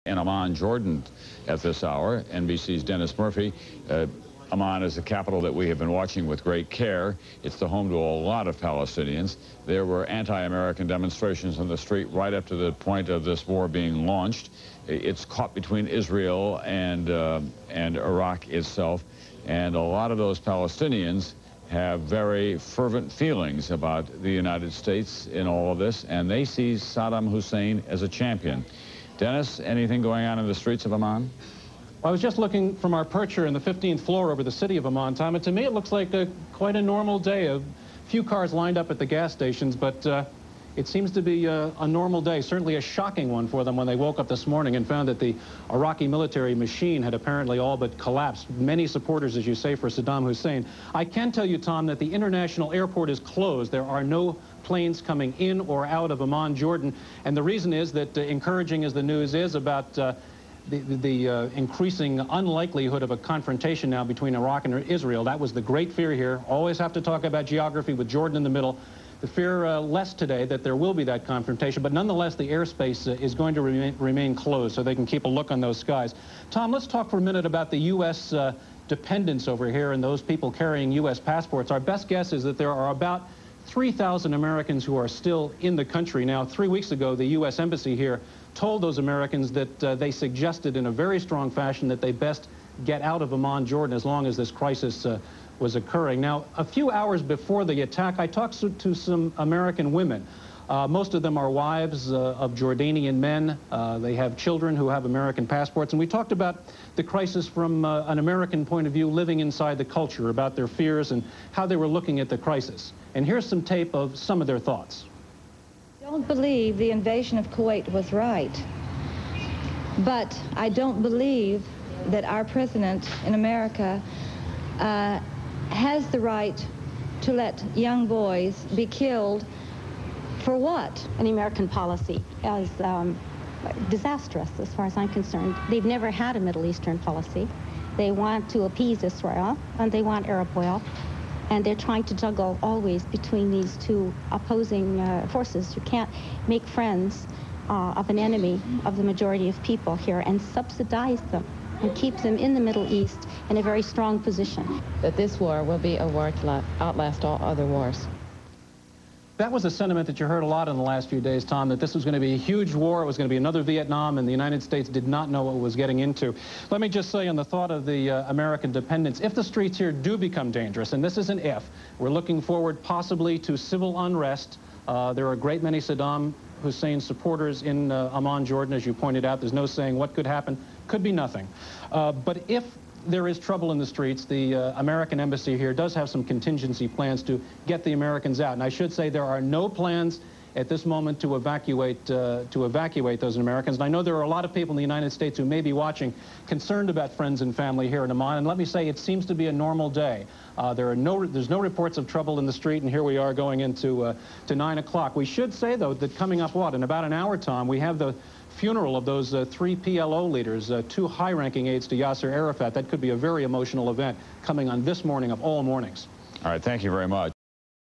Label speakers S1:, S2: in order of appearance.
S1: in Amman, Jordan at this hour. NBC's Dennis Murphy. Amman is the capital that we have been watching with great care. It's the home to a lot of Palestinians. There were anti-American demonstrations on the street right up to the point of this war being launched. It's caught between Israel and Iraq itself. And a lot of those Palestinians have very fervent feelings about the United States in all of this, and they see Saddam Hussein as a champion. Dennis, anything going on in the streets of Amman?
S2: I was just looking from our perch here in the 15th floor over the city of Amman, Tom, and to me it looks like quite a normal day. A few cars lined up at the gas stations, but it seems to be a normal day, certainly a shocking one for them when they woke up this morning and found that the Iraqi military machine had apparently all but collapsed. Many supporters, as you say, for Saddam Hussein. I can tell you, Tom, that the international airport is closed. There are no planes coming in or out of Amman, Jordan, and the reason is that, encouraging as the news is about the increasing unlikelihood of a confrontation now between Iraq and Israel. That was the great fear here. Always have to talk about geography with Jordan in the middle. The fear less today that there will be that confrontation, but nonetheless the airspace is going to remain closed so they can keep a look on those skies. Tom, let's talk for a minute about the U.S. Dependents over here and those people carrying U.S. passports. Our best guess is that there are about 3,000 Americans who are still in the country. Now, 3 weeks ago, the U.S. Embassy here told those Americans that they suggested in a very strong fashion that they best get out of Amman, Jordan, as long as this crisis was occurring. Now, a few hours before the attack, I talked to some American women. Most of them are wives of Jordanian men. They have children who have American passports. And we talked about the crisis from an American point of view, living inside the culture, about their fears and how they were looking at the crisis. And here's some tape of some of their thoughts.
S3: I don't believe the invasion of Kuwait was right. But I don't believe that our president in America has the right to let young boys be killed. For what?
S4: An American policy is disastrous as far as I'm concerned. They've never had a Middle Eastern policy. They want to appease Israel and they want Arab oil. And they're trying to juggle always between these two opposing forces. You can't make friends of an enemy of the majority of people here and subsidize them and keep them in the Middle East in a very strong position.
S5: That this war will be a war to outlast all other wars.
S2: That was a sentiment that you heard a lot in the last few days, Tom, that this was going to be a huge war, it was going to be another Vietnam, and the United States did not know what it was getting into. Let me just say on the thought of the American dependents, if the streets here do become dangerous, and this is an if, we're looking forward possibly to civil unrest. There are a great many Saddam Hussein supporters in Amman, Jordan, as you pointed out. There's no saying what could happen. Could be nothing. But if there is trouble in the streets, the American embassy here does have some contingency plans to get the Americans out. And I should say there are no plans at this moment to evacuate those Americans. And I know there are a lot of people in the United States who may be watching concerned about friends and family here in Amman. And let me say, it seems to be a normal day. There's no reports of trouble in the street, and here we are going into to 9 o'clock. We should say, though, that coming up, in about an hour, Tom, we have the funeral of those 3 PLO leaders, 2 high-ranking aides to Yasser Arafat. That could be a very emotional event coming on this morning of all mornings.
S1: All right, thank you very much.